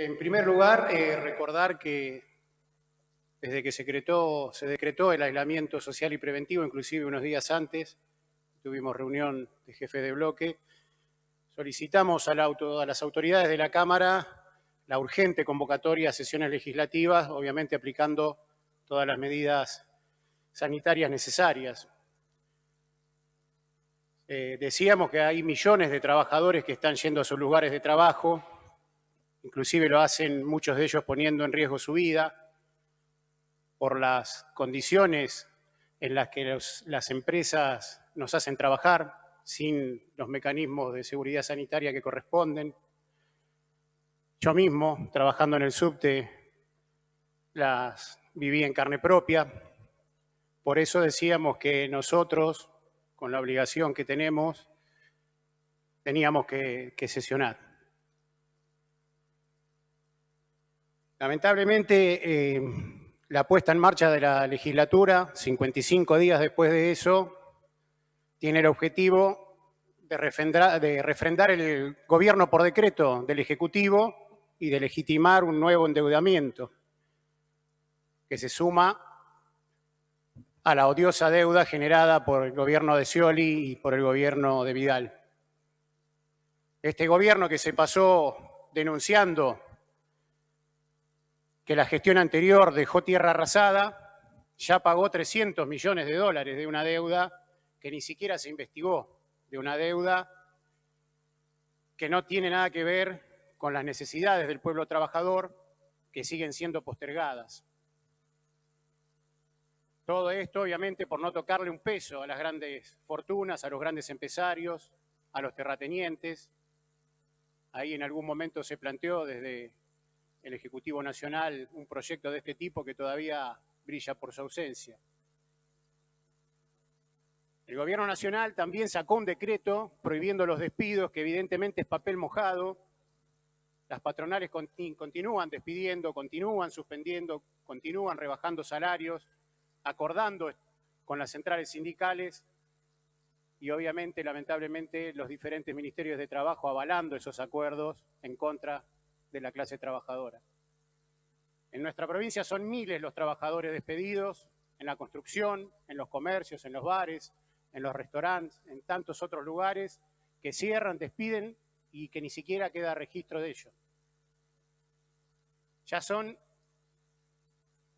En primer lugar, recordar que desde que se decretó el aislamiento social y preventivo, inclusive unos días antes, tuvimos reunión de jefes de bloque, solicitamos a las autoridades de la Cámara la urgente convocatoria a sesiones legislativas, obviamente aplicando todas las medidas sanitarias necesarias. Decíamos que hay millones de trabajadores que están yendo a sus lugares de trabajo, inclusive lo hacen muchos de ellos poniendo en riesgo su vida por las condiciones en las que las empresas nos hacen trabajar sin los mecanismos de seguridad sanitaria que corresponden. Yo mismo, trabajando en el subte, las viví en carne propia. Por eso decíamos que nosotros, con la obligación que tenemos, teníamos que sesionar. Lamentablemente, la puesta en marcha de la legislatura, 55 días después de eso, tiene el objetivo de refrendar el gobierno por decreto del Ejecutivo y de legitimar un nuevo endeudamiento que se suma a la odiosa deuda generada por el gobierno de Scioli y por el gobierno de Vidal. Este gobierno que se pasó denunciando que la gestión anterior dejó tierra arrasada, ya pagó 300 millones de dólares de una deuda que ni siquiera se investigó, de una deuda que no tiene nada que ver con las necesidades del pueblo trabajador, que siguen siendo postergadas. Todo esto, obviamente, por no tocarle un peso a las grandes fortunas, a los grandes empresarios, a los terratenientes. Ahí en algún momento se planteó desde el Ejecutivo Nacional un proyecto de este tipo que todavía brilla por su ausencia. El Gobierno Nacional también sacó un decreto prohibiendo los despidos, que evidentemente es papel mojado. Las patronales continúan despidiendo, continúan suspendiendo, continúan rebajando salarios, acordando con las centrales sindicales y obviamente, lamentablemente, los diferentes ministerios de trabajo avalando esos acuerdos en contra de la clase trabajadora. En nuestra provincia son miles los trabajadores despedidos en la construcción, en los comercios, en los bares, en los restaurantes, en tantos otros lugares que cierran, despiden y que ni siquiera queda registro de ello. Ya son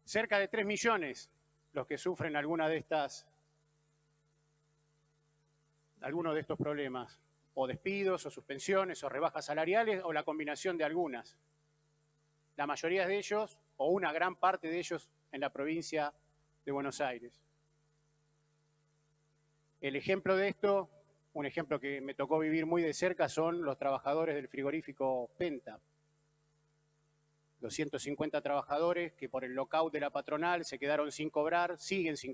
cerca de 3 millones los que sufren algunos de estos problemas, o despidos, o suspensiones, o rebajas salariales, o la combinación de algunas. La mayoría de ellos, o una gran parte de ellos, en la provincia de Buenos Aires. El ejemplo de esto, un ejemplo que me tocó vivir muy de cerca, son los trabajadores del frigorífico Penta. 250 trabajadores que por el lockout de la patronal se quedaron sin cobrar, siguen sin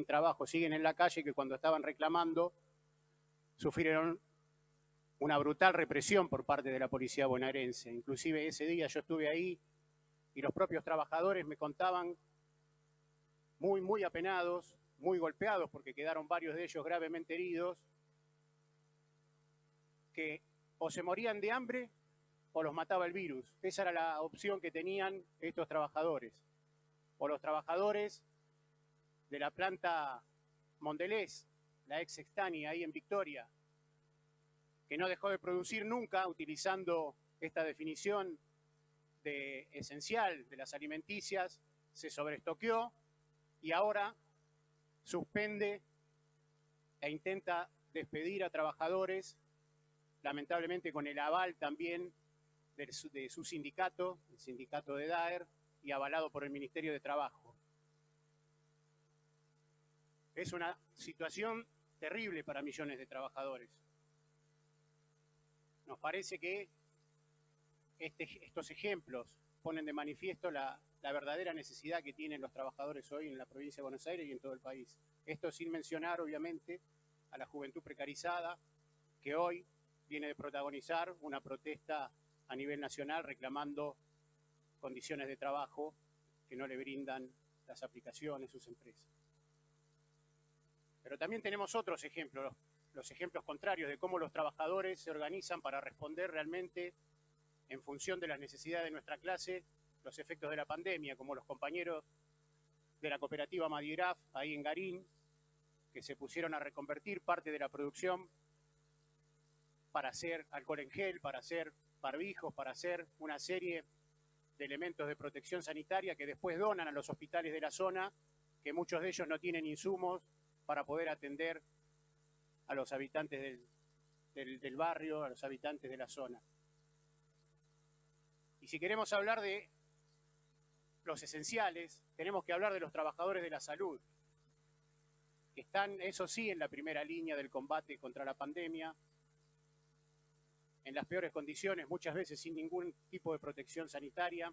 trabajo, siguen en la calle, que cuando estaban reclamando sufrieron una brutal represión por parte de la policía bonaerense. Inclusive ese día yo estuve ahí y los propios trabajadores me contaban muy apenados, muy golpeados, porque quedaron varios de ellos gravemente heridos, que o se morían de hambre o los mataba el virus. Esa era la opción que tenían estos trabajadores. O los trabajadores de la planta Mondelez, la ex Sextani, ahí en Victoria, que no dejó de producir nunca, utilizando esta definición de esencial de las alimenticias, se sobreestoqueó y ahora suspende e intenta despedir a trabajadores, lamentablemente con el aval también de su sindicato, el sindicato de DAER, y avalado por el Ministerio de Trabajo. Es una situación terrible para millones de trabajadores. Nos parece que estos ejemplos ponen de manifiesto la verdadera necesidad que tienen los trabajadores hoy en la provincia de Buenos Aires y en todo el país. Esto sin mencionar, obviamente, a la juventud precarizada, que hoy viene de protagonizar una protesta a nivel nacional reclamando condiciones de trabajo que no le brindan las aplicaciones, sus empresas. Pero también tenemos otros ejemplos, los ejemplos contrarios de cómo los trabajadores se organizan para responder realmente en función de las necesidades de nuestra clase, los efectos de la pandemia, como los compañeros de la cooperativa Madigraf, ahí en Garín, que se pusieron a reconvertir parte de la producción para hacer alcohol en gel, para hacer barbijos, para hacer una serie de elementos de protección sanitaria que después donan a los hospitales de la zona, que muchos de ellos no tienen insumos para poder atender a los habitantes del barrio, a los habitantes de la zona. Y si queremos hablar de los esenciales, tenemos que hablar de los trabajadores de la salud, que están, eso sí, en la primera línea del combate contra la pandemia, en las peores condiciones, muchas veces sin ningún tipo de protección sanitaria,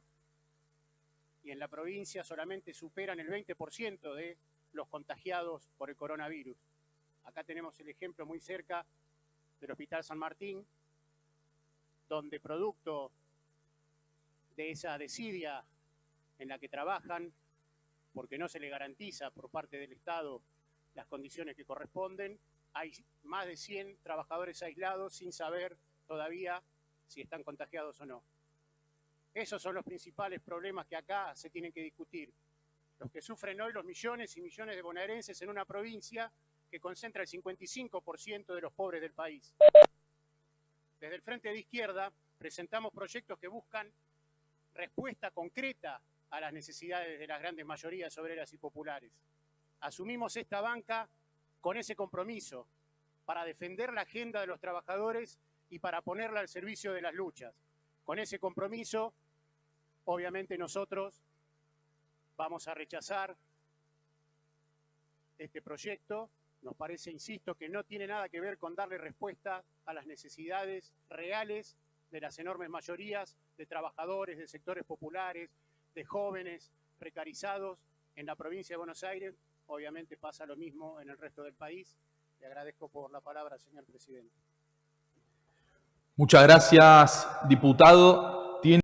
y en la provincia solamente superan el 20% de los contagiados por el coronavirus. Acá tenemos el ejemplo muy cerca del Hospital San Martín, donde producto de esa desidia en la que trabajan, porque no se le garantiza por parte del Estado las condiciones que corresponden, hay más de 100 trabajadores aislados sin saber todavía si están contagiados o no. Esos son los principales problemas que acá se tienen que discutir. Los que sufren hoy los millones y millones de bonaerenses en una provincia que concentra el 55% de los pobres del país. Desde el Frente de Izquierda presentamos proyectos que buscan respuesta concreta a las necesidades de las grandes mayorías obreras y populares. Asumimos esta banca con ese compromiso para defender la agenda de los trabajadores y para ponerla al servicio de las luchas. Con ese compromiso, obviamente nosotros vamos a rechazar este proyecto. Nos parece, insisto, que no tiene nada que ver con darle respuesta a las necesidades reales de las enormes mayorías de trabajadores, de sectores populares, de jóvenes precarizados en la provincia de Buenos Aires. Obviamente pasa lo mismo en el resto del país. Le agradezco por la palabra, señor presidente. Muchas gracias, diputado.